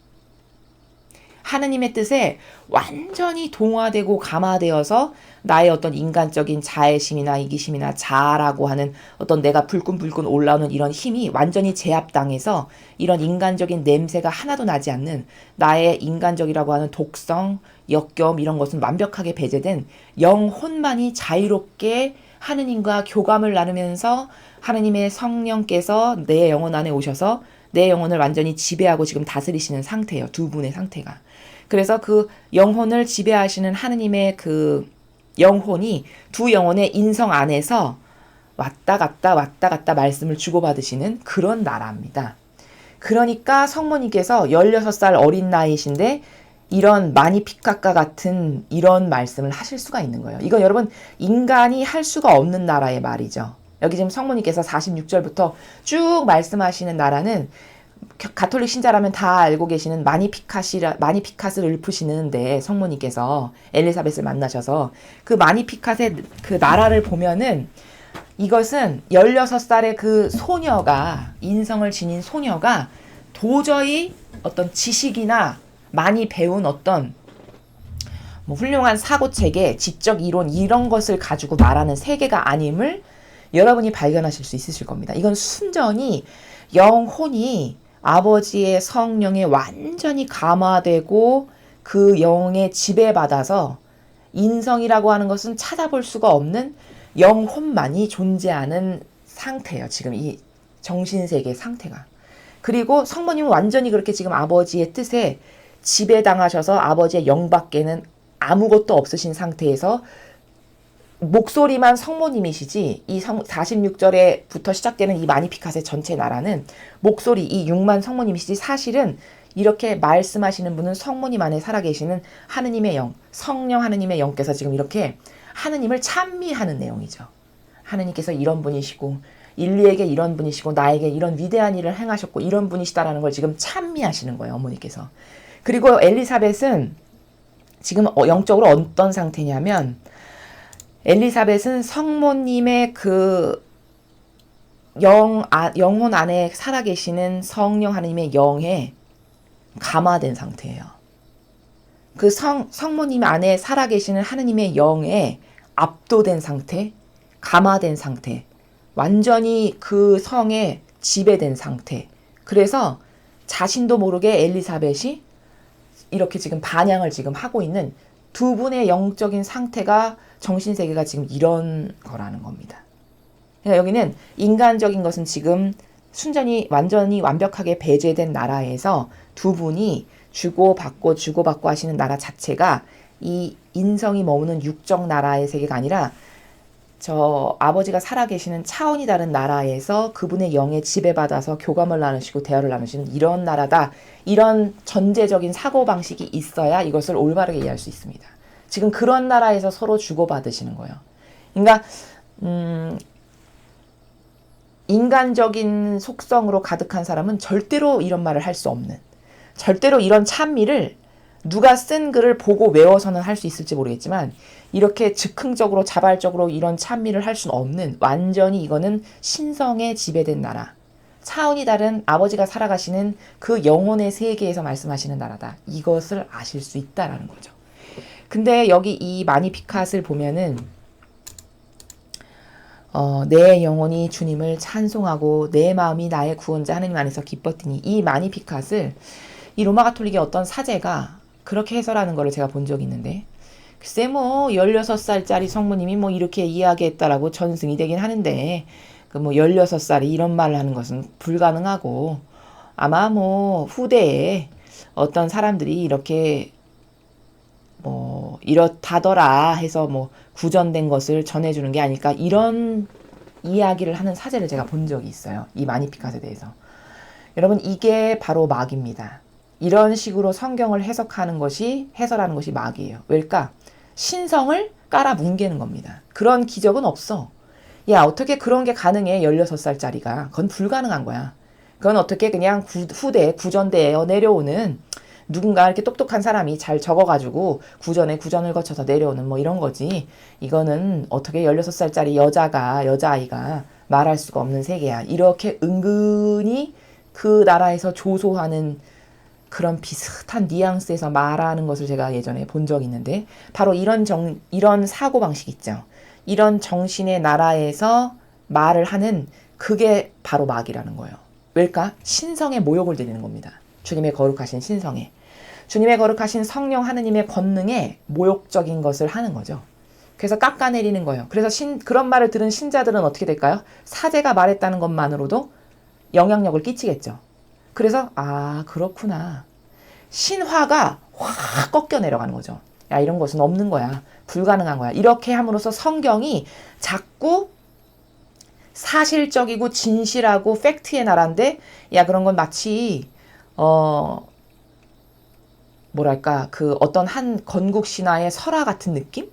하느님의 뜻에 완전히 동화되고 감화되어서 나의 어떤 인간적인 자애심이나 이기심이나 자아라고 하는 어떤 내가 불끈불끈 올라오는 이런 힘이 완전히 제압당해서 이런 인간적인 냄새가 하나도 나지 않는 나의 인간적이라고 하는 독성, 역겨움 이런 것은 완벽하게 배제된 영혼만이 자유롭게 하느님과 교감을 나누면서 하느님의 성령께서 내 영혼 안에 오셔서 내 영혼을 완전히 지배하고 지금 다스리시는 상태예요. 두 분의 상태가. 그래서 그 영혼을 지배하시는 하느님의 그 영혼이 두 영혼의 인성 안에서 왔다 갔다 말씀을 주고받으시는 그런 나라입니다. 그러니까 성모님께서 16살 어린 나이이신데 이런 마니피카과 같은 이런 말씀을 하실 수가 있는 거예요. 이건 여러분 인간이 할 수가 없는 나라의 말이죠. 여기 지금 성모님께서 46절부터 쭉 말씀하시는 나라는 가톨릭 신자라면 다 알고 계시는 마니피카스를 읊으시는데 성모님께서 엘리사벳을 만나셔서 그 마니피카스의 그 나라를 보면은 이것은 16살의 그 소녀가 인성을 지닌 소녀가 도저히 어떤 지식이나 많이 배운 어떤 뭐 훌륭한 사고체계, 지적 이론 이런 것을 가지고 말하는 세계가 아님을 여러분이 발견하실 수 있으실 겁니다. 이건 순전히 영혼이 아버지의 성령에 완전히 감화되고 그 영에 지배받아서 인성이라고 하는 것은 찾아볼 수가 없는 영혼만이 존재하는 상태예요. 지금 이 정신세계 상태가. 그리고 성모님은 완전히 그렇게 지금 아버지의 뜻에 지배당하셔서 아버지의 영밖에는 아무것도 없으신 상태에서 목소리만 성모님이시지 이 46절에부터 시작되는 이 마니피카스의 전체 나라는 목소리 이 6만 성모님이시지 사실은 이렇게 말씀하시는 분은 성모님 안에 살아계시는 하느님의 영, 성령 하느님의 영께서 지금 이렇게 하느님을 찬미하는 내용이죠. 하느님께서 이런 분이시고 인류에게 이런 분이시고 나에게 이런 위대한 일을 행하셨고 이런 분이시다라는 걸 지금 찬미하시는 거예요. 어머니께서. 그리고 엘리사벳은 지금 영적으로 어떤 상태냐면 엘리사벳은 성모님의 그 영혼 안에 살아계시는 성령 하느님의 영에 감화된 상태예요. 그 성모님 안에 살아계시는 하느님의 영에 압도된 상태, 감화된 상태, 완전히 그 성에 지배된 상태. 그래서 자신도 모르게 엘리사벳이 이렇게 지금 반향을 지금 하고 있는 두 분의 영적인 상태가 정신세계가 지금 이런 거라는 겁니다. 그러니까 여기는 인간적인 것은 지금 순전히 완전히 완벽하게 배제된 나라에서 두 분이 주고받고 하시는 나라 자체가 이 인성이 머무는 육적 나라의 세계가 아니라 저 아버지가 살아계시는 차원이 다른 나라에서 그분의 영에 지배받아서 교감을 나누시고 대화를 나누시는 이런 나라다. 이런 전제적인 사고방식이 있어야 이것을 올바르게 이해할 수 있습니다. 지금 그런 나라에서 서로 주고받으시는 거예요. 그러니까 인간적인 속성으로 가득한 사람은 절대로 이런 말을 할 수 없는, 절대로 이런 찬미를 누가 쓴 글을 보고 외워서는 할 수 있을지 모르겠지만 이렇게 즉흥적으로 자발적으로 이런 찬미를 할 수는 없는, 완전히 이거는 신성에 지배된 나라, 차원이 다른 아버지가 살아가시는 그 영혼의 세계에서 말씀하시는 나라다. 이것을 아실 수 있다라는 거죠. 근데 여기 이 마니피캇을 보면은 내 영혼이 주님을 찬송하고 내 마음이 나의 구원자 하느님 안에서 기뻤더니, 이 마니피캇을 이 로마 가톨릭의 어떤 사제가 그렇게 해설하는 거를 제가 본 적이 있는데, 글쎄 뭐 16살짜리 성모님이 뭐 이렇게 이야기했다라고 전승이 되긴 하는데, 그 뭐 16살이 이런 말을 하는 것은 불가능하고, 아마 뭐 후대에 어떤 사람들이 이렇게 뭐 이렇다더라 해서 뭐 구전된 것을 전해주는 게 아닐까, 이런 이야기를 하는 사제를 제가 본 적이 있어요. 이 마니피캇에 대해서. 여러분, 이게 바로 마귀입니다. 이런 식으로 성경을 해석하는 것이, 해설하는 것이 마귀예요. 왜일까? 신성을 깔아 뭉개는 겁니다. 그런 기적은 없어. 야, 어떻게 그런 게 가능해? 16살짜리가. 그건 불가능한 거야. 그건 어떻게 그냥 후대, 구전대에 내려오는 누군가 이렇게 똑똑한 사람이 잘 적어가지고 구전을 거쳐서 내려오는 뭐 이런 거지. 이거는 어떻게 16살짜리 여자아이가 말할 수가 없는 세계야. 이렇게 은근히 그 나라에서 조소하는 그런 비슷한 뉘앙스에서 말하는 것을 제가 예전에 본 적이 있는데, 바로 이런 사고방식 있죠. 이런 정신의 나라에서 말을 하는, 그게 바로 마귀라는 거예요. 왜일까? 신성의 모욕을 드리는 겁니다. 주님의 거룩하신 신성에. 주님의 거룩하신 성령 하느님의 권능에 모욕적인 것을 하는 거죠. 그래서 깎아내리는 거예요. 그래서 그런 말을 들은 신자들은 어떻게 될까요? 사제가 말했다는 것만으로도 영향력을 끼치겠죠. 그래서 그렇구나. 신화가 확 꺾여 내려가는 거죠. 야, 이런 것은 없는 거야. 불가능한 거야. 이렇게 함으로써 성경이 자꾸 사실적이고 진실하고 팩트의 나라인데, 야, 그런 건 마치 뭐랄까, 그 어떤 한 건국 신화의 설화 같은 느낌?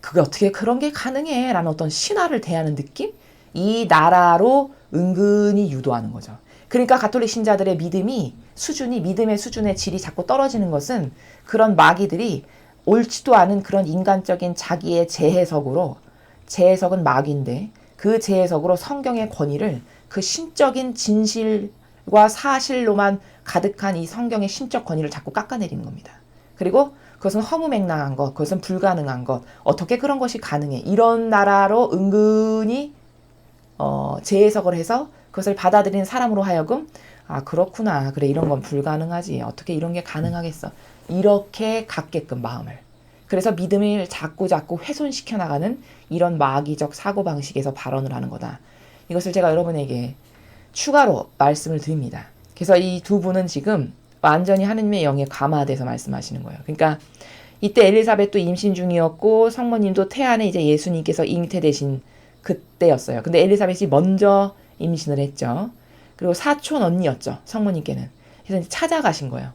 그게 어떻게 그런 게 가능해? 라는 어떤 신화를 대하는 느낌? 이 나라로 은근히 유도하는 거죠. 그러니까 가톨릭 신자들의 믿음의 수준의 질이 자꾸 떨어지는 것은, 그런 마귀들이 옳지도 않은 그런 인간적인 자기의 재해석은 마귀인데, 그 재해석으로 성경의 권위를, 그 신적인 진실과 사실로만 가득한 이 성경의 신적 권위를 자꾸 깎아내리는 겁니다. 그리고 그것은 허무맹랑한 것, 그것은 불가능한 것, 어떻게 그런 것이 가능해? 이런 나라로 은근히 재해석을 해서 그것을 받아들이는 사람으로 하여금, 그렇구나, 그래, 이런 건 불가능하지, 어떻게 이런 게 가능하겠어, 이렇게 갖게끔 마음을. 그래서 믿음을 자꾸 훼손시켜 나가는 이런 마귀적 사고방식에서 발언을 하는 거다. 이것을 제가 여러분에게 추가로 말씀을 드립니다. 그래서 이 두 분은 지금 완전히 하느님의 영에 감화돼서 말씀하시는 거예요. 그러니까 이때 엘리사벳도 임신 중이었고, 성모님도 태안에 이제 예수님께서 잉태되신 그때였어요. 근데 엘리사벳이 먼저 임신을 했죠. 그리고 사촌 언니였죠, 성모님께는. 그래서 찾아가신 거예요.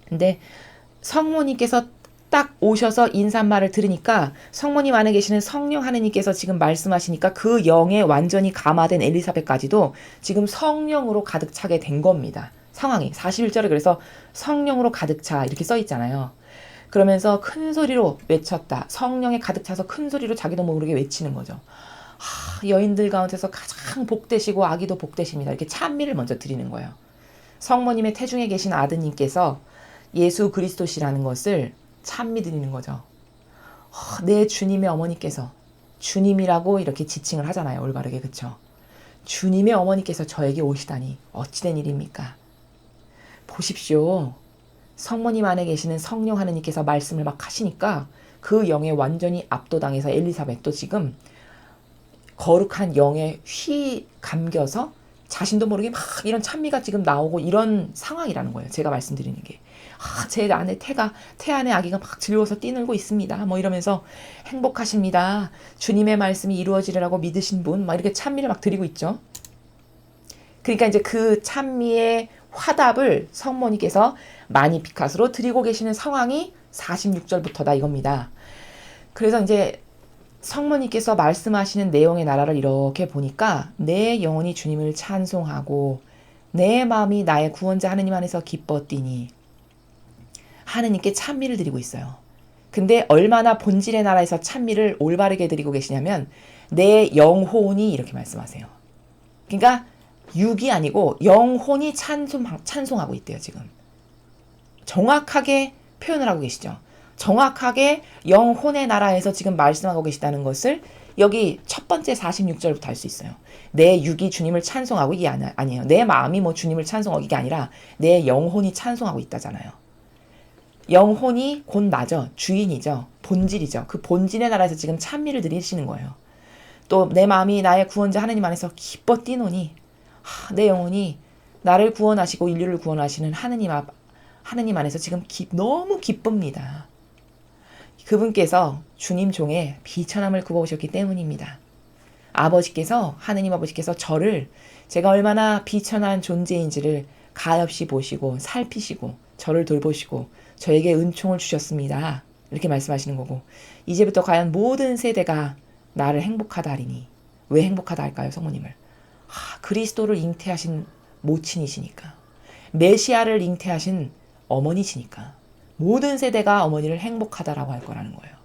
근데 성모님께서 딱 오셔서 인사말을 들으니까, 성모님 안에 계시는 성령 하느님께서 지금 말씀하시니까 그 영에 완전히 감화된 엘리사벳까지도 지금 성령으로 가득 차게 된 겁니다. 상황이 41절에 그래서 성령으로 가득 차 이렇게 써 있잖아요. 그러면서 큰 소리로 외쳤다. 성령에 가득 차서 큰 소리로 자기도 모르게 외치는 거죠. 여인들 가운데서 가장 복되시고 아기도 복되십니다. 이렇게 찬미를 먼저 드리는 거예요. 성모님의 태중에 계신 아드님께서 예수 그리스도시라는 것을 찬미 드리는 거죠. 내 주님의 어머니께서, 주님이라고 이렇게 지칭을 하잖아요, 올바르게. 그쵸? 주님의 어머니께서 저에게 오시다니 어찌된 일입니까? 보십시오. 성모님 안에 계시는 성령 하느님께서 말씀을 막 하시니까 그 영에 완전히 압도당해서 엘리사벳도 지금 거룩한 영에 휘 감겨서 자신도 모르게 막 이런 찬미가 지금 나오고 이런 상황이라는 거예요. 제가 말씀드리는 게. 제 안에 태 안에 아기가 막 즐거워서 뛰놀고 있습니다. 뭐 이러면서 행복하십니다. 주님의 말씀이 이루어지리라고 믿으신 분, 막 이렇게 찬미를 막 드리고 있죠. 그러니까 이제 그 찬미의 화답을 성모님께서 마니피캇으로 드리고 계시는 상황이 46절부터다 이겁니다. 그래서 이제 성모님께서 말씀하시는 내용의 나라를 이렇게 보니까, 내 영혼이 주님을 찬송하고 내 마음이 나의 구원자 하느님 안에서 기뻤디니, 하느님께 찬미를 드리고 있어요. 근데 얼마나 본질의 나라에서 찬미를 올바르게 드리고 계시냐면, 내 영혼이 이렇게 말씀하세요. 그러니까 육이 아니고 영혼이 찬송하고 있대요. 지금 정확하게 표현을 하고 계시죠. 정확하게 영혼의 나라에서 지금 말씀하고 계시다는 것을 여기 첫 번째 46절부터 할 수 있어요. 내 육이 주님을 찬송하고, 이게 아니에요. 내 마음이 뭐 주님을 찬송하고, 이게 아니라 내 영혼이 찬송하고 있다잖아요. 영혼이 곧 나죠. 주인이죠. 본질이죠. 그 본질의 나라에서 지금 찬미를 드리시는 거예요. 또 내 마음이 나의 구원자 하느님 안에서 기뻐 뛰노니, 내 영혼이 나를 구원하시고 인류를 구원하시는 하느님 안에서 지금 너무 기쁩니다. 그분께서 주님 종의 비천함을 굽어오셨기 때문입니다. 아버지께서, 하느님 아버지께서 저를, 제가 얼마나 비천한 존재인지를 가엾이 보시고 살피시고 저를 돌보시고 저에게 은총을 주셨습니다. 이렇게 말씀하시는 거고, 이제부터 과연 모든 세대가 나를 행복하다 하리니. 왜 행복하다 할까요, 성모님을? 그리스도를 잉태하신 모친이시니까. 메시아를 잉태하신 어머니시니까. 모든 세대가 어머니를 행복하다라고 할 거라는 거예요.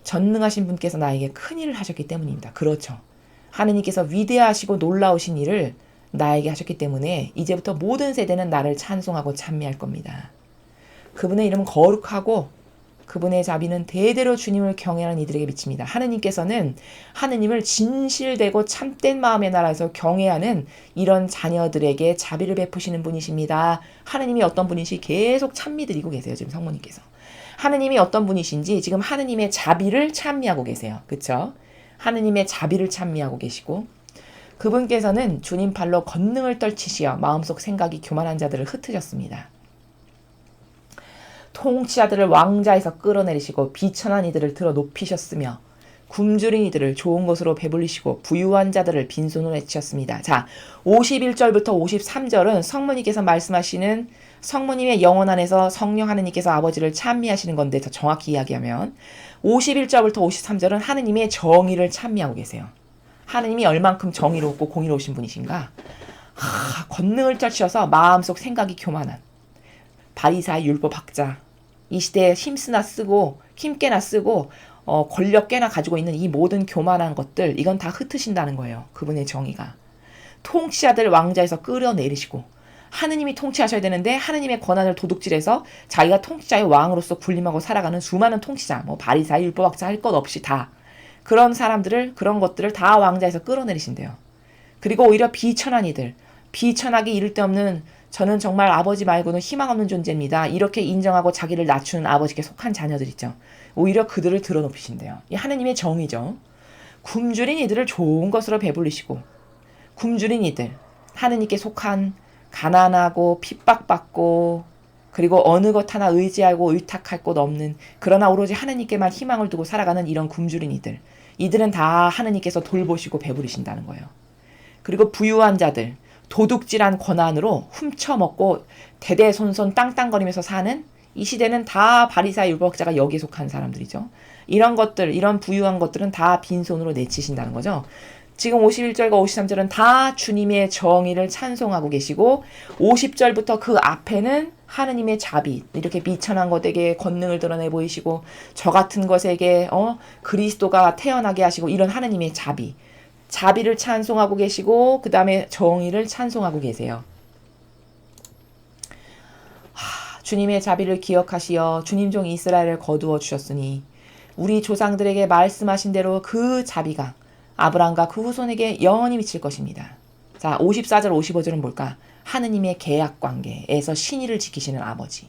전능하신 분께서 나에게 큰 일을 하셨기 때문입니다. 그렇죠. 하느님께서 위대하시고 놀라우신 일을 나에게 하셨기 때문에 이제부터 모든 세대는 나를 찬송하고 찬미할 겁니다. 그분의 이름은 거룩하고 그분의 자비는 대대로 주님을 경외하는 이들에게 미칩니다. 하느님께서는 하느님을 진실되고 참된 마음의 나라에서 경외하는 이런 자녀들에게 자비를 베푸시는 분이십니다. 하느님이 어떤 분이신지 계속 찬미드리고 계세요. 지금 성모님께서. 하느님이 어떤 분이신지 지금 하느님의 자비를 찬미하고 계세요. 그렇죠? 하느님의 자비를 찬미하고 계시고, 그분께서는 주님 발로 권능을 떨치시어 마음속 생각이 교만한 자들을 흩으셨습니다. 통치자들을 왕자에서 끌어내리시고 비천한 이들을 들어 높이셨으며 굶주린 이들을 좋은 것으로 배불리시고 부유한 자들을 빈손으로 내치셨습니다. 자, 51절부터 53절은 성모님께서 말씀하시는, 성모님의 영혼 안에서 성령 하느님께서 아버지를 찬미하시는 건데, 더 정확히 이야기하면 51절부터 53절은 하느님의 정의를 찬미하고 계세요. 하느님이 얼만큼 정의롭고 공의로우신 분이신가? 권능을 떨치셔서 마음속 생각이 교만한 바리사의 율법학자, 이 시대에 힘쓰나 쓰고 힘께나 쓰고 권력 꽤나 가지고 있는 이 모든 교만한 것들, 이건 다 흩으신다는 거예요. 그분의 정의가. 통치자들 왕자에서 끌어내리시고, 하느님이 통치하셔야 되는데 하느님의 권한을 도둑질해서 자기가 통치자의 왕으로서 군림하고 살아가는 수많은 통치자, 뭐 바리사의 율법학자 할 것 없이 다 그런 사람들을, 그런 것들을 다 왕자에서 끌어내리신대요. 그리고 오히려 비천한 이들, 비천하기 이를 데 없는, 저는 정말 아버지 말고는 희망 없는 존재입니다. 이렇게 인정하고 자기를 낮추는 아버지께 속한 자녀들 있죠. 오히려 그들을 들어높이신대요. 이 하느님의 정의죠. 굶주린 이들을 좋은 것으로 배불리시고, 굶주린 이들, 하느님께 속한 가난하고 핍박받고, 그리고 어느 것 하나 의지하고 의탁할 곳 없는, 그러나 오로지 하느님께만 희망을 두고 살아가는 이런 굶주린 이들, 이들은 다 하느님께서 돌보시고 배부리신다는 거예요. 그리고 부유한 자들, 도둑질한 권한으로 훔쳐먹고 대대손손 땅땅거리면서 사는 이 시대는 다 바리사 율법학자가 여기에 속한 사람들이죠. 이런 것들, 이런 부유한 것들은 다 빈손으로 내치신다는 거죠. 지금 51절과 53절은 다 주님의 정의를 찬송하고 계시고, 50절부터 그 앞에는 하느님의 자비, 이렇게 비천한 것에게 권능을 드러내 보이시고, 저 같은 것에게 그리스도가 태어나게 하시고, 이런 하느님의 자비를 찬송하고 계시고, 그 다음에 정의를 찬송하고 계세요. 주님의 자비를 기억하시어 주님 종 이스라엘을 거두어 주셨으니 우리 조상들에게 말씀하신 대로 그 자비가 아브라함과 그 후손에게 영원히 미칠 것입니다. 자, 54절 55절은 뭘까? 하느님의 계약관계에서 신의를 지키시는 아버지.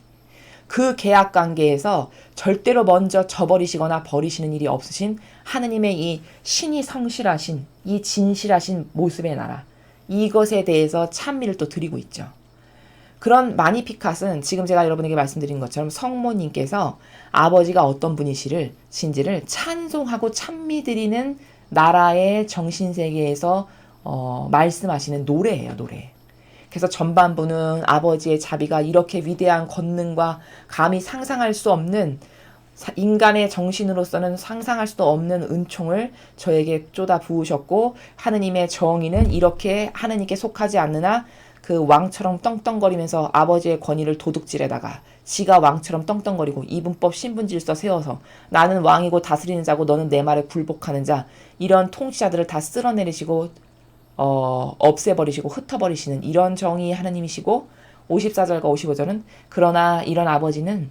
그 계약관계에서 절대로 먼저 저버리시거나 버리시는 일이 없으신 하느님의 이 신이 성실하신, 이 진실하신 모습의 나라, 이것에 대해서 찬미를 또 드리고 있죠. 그런 마니피캇은 지금 제가 여러분에게 말씀드린 것처럼 성모님께서 아버지가 어떤 분이신지를 찬송하고 찬미드리는 나라의 정신세계에서 말씀하시는 노래예요, 노래. 그래서 전반부는 아버지의 자비가 이렇게 위대한 권능과 감히 상상할 수 없는, 인간의 정신으로서는 상상할 수도 없는 은총을 저에게 쏟아 부으셨고, 하느님의 정의는 이렇게 하느님께 속하지 않으나 그 왕처럼 떵떵거리면서 아버지의 권위를 도둑질에다가 지가 왕처럼 떵떵거리고 이분법 신분질서 세워서 나는 왕이고 다스리는 자고 너는 내 말에 굴복하는 자, 이런 통치자들을 다 쓸어내리시고 없애버리시고 흩어버리시는 이런 정의의 하느님이시고, 54절과 55절은 그러나 이런 아버지는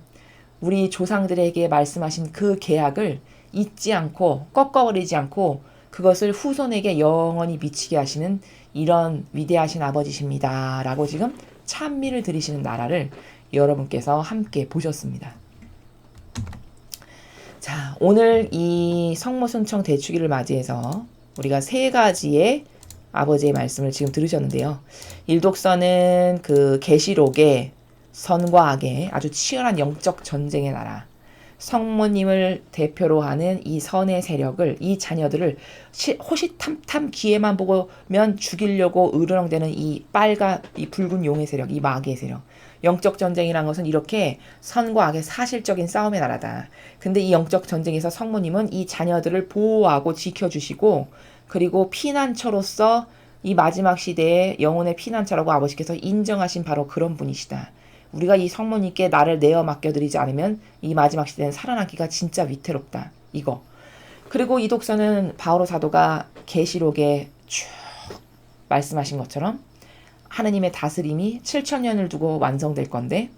우리 조상들에게 말씀하신 그 계약을 잊지 않고 꺾어버리지 않고 그것을 후손에게 영원히 미치게 하시는 이런 위대하신 아버지십니다. 라고 지금 찬미를 드리시는 나라를 여러분께서 함께 보셨습니다. 자, 오늘 이 성모순청 대축일을 맞이해서 우리가 세 가지의 아버지의 말씀을 지금 들으셨는데요. 일독서는 그 계시록의 선과 악의 아주 치열한 영적 전쟁의 나라, 성모님을 대표로 하는 이 선의 세력을, 이 자녀들을 호시탐탐 기회만 보면 죽이려고 으르렁대는 이 붉은 용의 세력, 이 마귀의 세력. 영적 전쟁이란 것은 이렇게 선과 악의 사실적인 싸움의 나라다. 근데 이 영적 전쟁에서 성모님은 이 자녀들을 보호하고 지켜주시고, 그리고 피난처로서 이 마지막 시대의 영혼의 피난처라고 아버지께서 인정하신 바로 그런 분이시다. 우리가 이 성모님께 나를 내어 맡겨드리지 않으면 이 마지막 시대는 살아남기가 진짜 위태롭다. 이거. 그리고 이 독서는 바오로 사도가 계시록에 쭉 말씀하신 것처럼 하느님의 다스림이 7,000년을 두고 완성될 건데,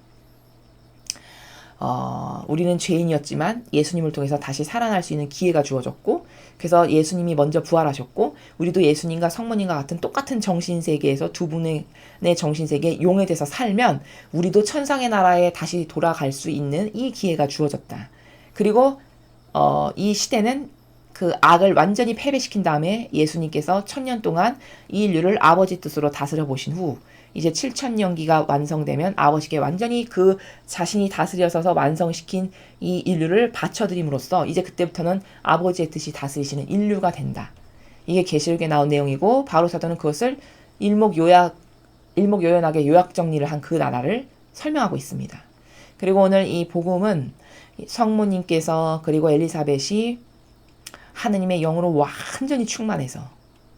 우리는 죄인이었지만 예수님을 통해서 다시 살아날 수 있는 기회가 주어졌고, 그래서 예수님이 먼저 부활하셨고, 우리도 예수님과 성모님과 같은 똑같은 정신세계에서 두 분의 정신세계에 용해돼서 살면 우리도 천상의 나라에 다시 돌아갈 수 있는 이 기회가 주어졌다. 그리고 이 시대는 그 악을 완전히 패배시킨 다음에 예수님께서 1000년 동안 이 인류를 아버지 뜻으로 다스려 보신 후 이제 7000년기가 완성되면 아버지께 완전히 그 자신이 다스려서서 완성시킨 이 인류를 바쳐드림으로써 이제 그때부터는 아버지의 뜻이 다스리시는 인류가 된다. 이게 계시록에 나온 내용이고, 바로 사도는 그것을 일목요연하게 요약 정리를 한 그 나라를 설명하고 있습니다. 그리고 오늘 이 복음은 성모님께서 그리고 엘리사벳이 하느님의 영으로 완전히 충만해서,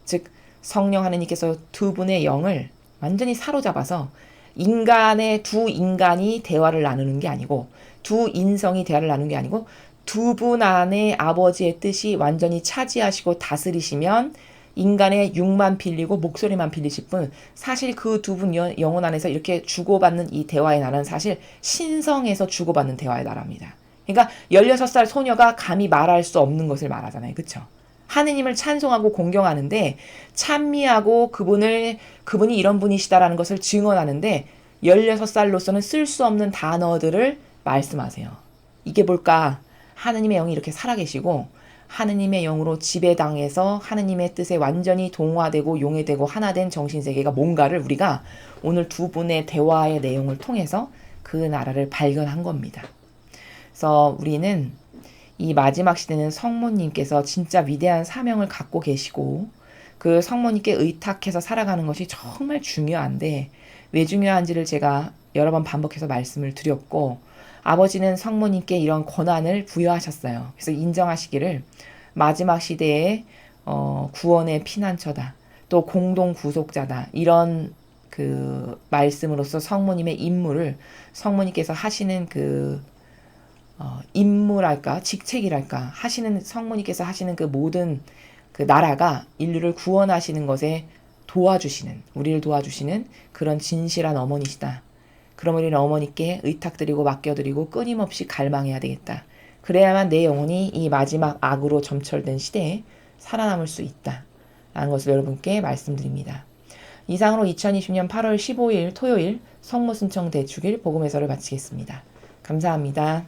즉 성령 하느님께서 두 분의 영을 완전히 사로잡아서 인간의 두 인간이 대화를 나누는 게 아니고, 두 인성이 대화를 나누는 게 아니고, 두 분 안에 아버지의 뜻이 완전히 차지하시고 다스리시면 인간의 육만 빌리고 목소리만 빌리실 뿐, 사실 그 두 분 영혼 안에서 이렇게 주고받는 이 대화의 나라는 사실 신성에서 주고받는 대화의 나라입니다. 그러니까 16살 소녀가 감히 말할 수 없는 것을 말하잖아요. 그쵸? 하느님을 찬송하고 공경하는데, 찬미하고 그분이 이런 분이시다라는 것을 증언하는데 16살로서는 쓸 수 없는 단어들을 말씀하세요. 이게 뭘까? 하느님의 영이 이렇게 살아계시고 하느님의 영으로 지배당해서 하느님의 뜻에 완전히 동화되고 용해되고 하나된 정신세계가 뭔가를 우리가 오늘 두 분의 대화의 내용을 통해서 그 나라를 발견한 겁니다. 그래서 우리는 이 마지막 시대는 성모님께서 진짜 위대한 사명을 갖고 계시고, 그 성모님께 의탁해서 살아가는 것이 정말 중요한데, 왜 중요한지를 제가 여러 번 반복해서 말씀을 드렸고, 아버지는 성모님께 이런 권한을 부여하셨어요. 그래서 인정하시기를 마지막 시대의 구원의 피난처다, 또 공동 구속자다, 이런 그 말씀으로서 성모님의 임무를 성모님께서 하시는 그 임무랄까, 직책이랄까, 하시는 성모님께서 하시는 그 모든 그 나라가 인류를 구원하시는 것에 우리를 도와주시는 그런 진실한 어머니시다. 그럼 우리는 어머니께 의탁드리고 맡겨드리고 끊임없이 갈망해야 되겠다. 그래야만 내 영혼이 이 마지막 악으로 점철된 시대에 살아남을 수 있다. 라는 것을 여러분께 말씀드립니다. 이상으로 2020년 8월 15일 토요일 성모순청 대축일 복음 해설을 마치겠습니다. 감사합니다.